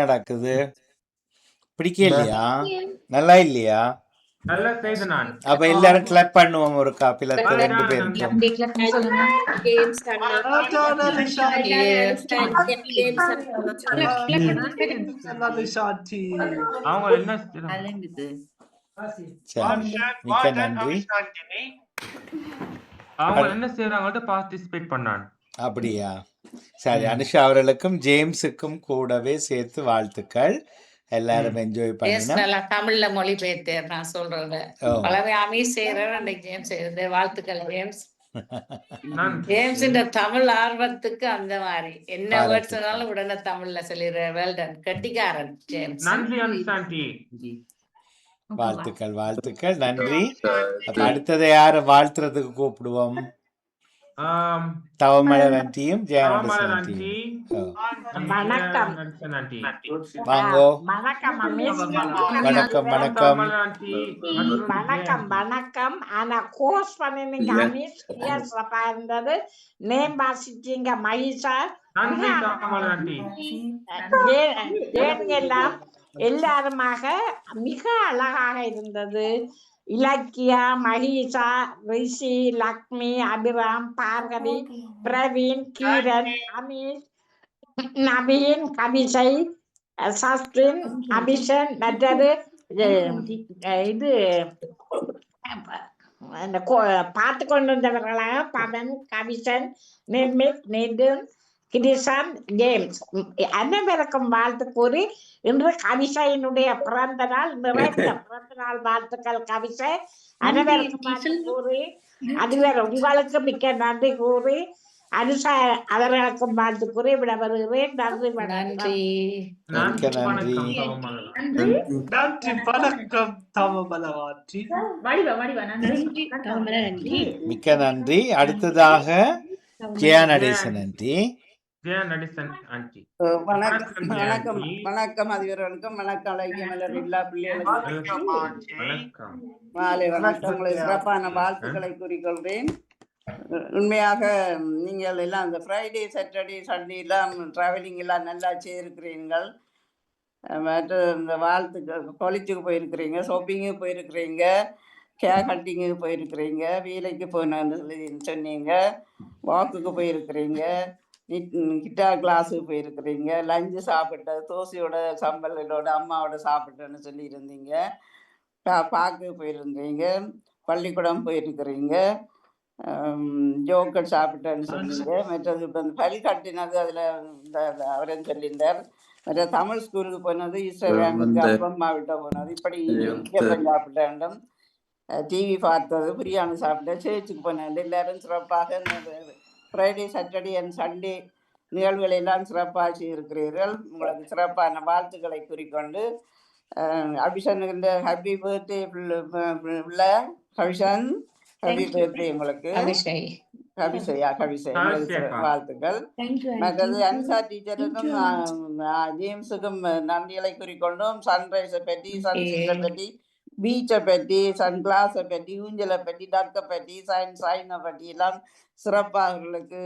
நடக்குது? பிடிக்கலையா? நல்லா இல்லையா? நல்லா செய்து நான். அப்ப எல்லாரும் கிளப் பண்ணுவோம் ஒரு காப்பிலத்து 2 பேருக்கும். அவங்க என்ன மிக்க நன்றி. அவங்க என்ன செய்யறாங்கன்னு பார்ட்டிசிபேட் பண்ணான். அப்படியா? சரி, அனுஷா அவர்களுக்கும் ஜேம்ஸுக்கும் கூடவே சேர்த்து வாழ்த்துக்கள். எல்லாரும் என்ஜாய் பண்ணினா தமிழ்ல மொழி பெயர்த்தேன் நான் சொல்றத பலவே அமீஸ் செய்யறேன் ஜேம்ஸ் செய்யறது. வாழ்த்துக்கள் ஜேம்ஸ். ஜேம்ஸ் இந்த தமிழ் ஆர்வத்துக்கு அந்த மாதிரி என்ன வேர்ட்ஸ் சொன்னாலும் உடனே தமிழ்ல சொல்லிடுற. வெல்டன், கட்டிக்காரன் ஜேம்ஸ். நன்றி அனுஷாண்டி. வாழ்த்துக்கள் வாழ்த்துக்கள், நன்றி. அப்ப அடுத்ததை யார வாழ்த்துறதுக்கு கூப்பிடுவோம்? தவமலர் ஆண்டியும் ஜெயநடேசன் ஆண்டியும். வணக்கம். வாங்கோ. வணக்கம் வணக்கம் வணக்கம் வணக்கம் வணக்கம். ஆனா கோர்ஸ் பண்ணினீங்க அமீஸ் சிறப்பா இருந்தது. நேம் வாசிச்சீங்க மகிஷா. எல்லாம் எல்லாருமாக மிக அழகாக இருந்தது. இலக்கியா, மகிஷா, ரிஷி, லக்ஷ்மி, அபிராம், பார்கவி, பிரவீன், கீரன், அமீஷ், நவீன், கவிசை, சஸ்டின், அபிஷன், மற்றது இது பார்த்து கொண்டிருந்தவர்களாக பவன், கவிசன், நிர்மித், நிதின், கிரிசன், ஜேம்ஸ் அனைவருக்கும் வாழ்த்து கூறி இன்று கவிசையினுடைய பிறந்த நாள், நிறைந்த பிறந்த நாள் வாழ்த்துக்கள் கவிசை. அனைவருக்கும் வாழ்த்து கூறி அதுவரை உங்களுக்கு மிக்க நன்றி கூறி அனுஷா அவர்களுக்கும் வாழ்த்து கூறி விட வருகிறேன். நன்றி நன்றி. மிக்க நன்றி. அடுத்ததாக ஜெயநடேசன் ஆண்டி. வணக்கம் அதிபர்களுக்கும் வணக்கம். அழகியமலர் எல்லா பிள்ளைகளுக்கும் மாலை வணக்கங்களை சிறப்பான வாழ்த்துக்களை கூறிக்கொள்கிறேன். உண்மையாக நீங்கள் எல்லாம் இந்த ஃப்ரைடே, சாட்டர்டே, சண்டே எல்லாம் டிராவலிங் எல்லாம் நல்லா செய்திருக்கிறீர்கள். மற்ற இந்த வாழ்த்துக்கள் காலேஜுக்கு போயிருக்கிறீங்க, ஷாப்பிங்கு போயிருக்கிறீங்க, கேர் கட்டிங்கு போயிருக்கிறீங்க, வேலைக்கு போனேன்னு சொன்னீங்க, வாக்குக்கு போயிருக்கிறீங்க, கிட்டார் கிளாஸுக்கு போயிருக்கிறீங்க, லஞ்சு சாப்பிட்ட தோசையோட சம்பளோட அம்மாவோட சாப்பிட்டேன்னு சொல்லியிருந்தீங்க, பார்க்கு போயிருந்தீங்க, பள்ளிக்கூடம் போயிருக்கிறீங்க, ஜோக்கர் சாப்பிட்டேன்னு சொன்னீங்க. மற்றது இப்போ இந்த பல் கட்டினது அதில் அவரன்னு சொல்லியிருந்தார். மற்ற தமிழ் ஸ்கூலுக்கு போனது, ஈஸ்வரனுக்கு அப்பா விட்ட போனது, இப்படி இடியப்பம் சாப்பிட்ட வேண்டும், டிவி பார்த்தது, பிரியாணி சாப்பிட்டேன், சேர்ச்சுக்கு போனேன். எல்லாரும் சிறப்பாக ஃப்ரைடே, சாட்டர்டே அண்ட் சண்டே நிகழ்வுகளை எல்லாம் சிறப்பாக செய்திருக்கிறீர்கள். உங்களுக்கு சிறப்பான வாழ்த்துக்களை கூறிக்கொண்டு அபிஷனுக்கு ஹாப்பி பர்த்டே உள்ள கவிஷன், ஹாப்பி பர்த்டே உங்களுக்கு. கவிசையா கவிசை வாழ்த்துக்கள். மற்றது அன்சா டீச்சருக்கும் ஜேம்ஸுக்கும் நன்றிகளை கூறிக்கொண்டும் சன்ரைஸை பற்றி, சன்செட்டை பற்றி, பீச்சை பற்றி, சன்கிளாஸை பற்றி, ஊஞ்சலை பற்றி, டக்கை பற்றி, சைனை பற்றி எல்லாம் சிறப்பாக அவர்களுக்கு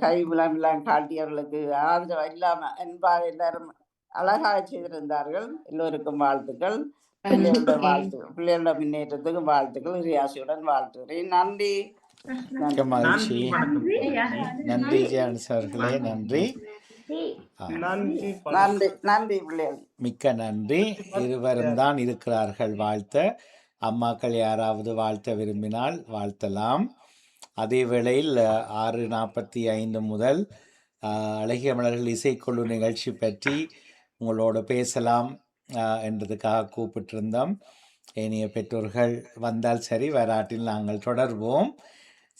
கைவிளம்பெல்லாம் காட்டியவர்களுக்கு ஆதரவு இல்லாமல் என்பாக எல்லாரும் அழகாக செய்திருந்தார்கள். எல்லோருக்கும் வாழ்த்துக்கள். பிள்ளைகளோட முன்னேற்றத்துக்கு வாழ்த்துக்கள். ரியாசியுடன் வாழ்த்துகிறேன். நன்றி. மகிழ்ச்சி. நன்றி ஜெயநடேசர்களே, நன்றி. நன்றி நன்றி பிள்ளைகள், மிக்க நன்றி. இருவரும் தான் இருக்கிறார்கள் வாழ்த்த. அம்மாக்கள் யாராவது வாழ்த்த விரும்பினால் வாழ்த்தலாம். அதே வேளையில் 6:45 முதல் அழகிய மலர்கள் இசைக்குழு நிகழ்ச்சி பற்றி உங்களோட பேசலாம் என்றதுக்காக கூப்பிட்டிருந்தோம். ஏனைய பெற்றோர்கள் வந்தால் சரி, வராட்டில் நாங்கள் தொடர்வோம்.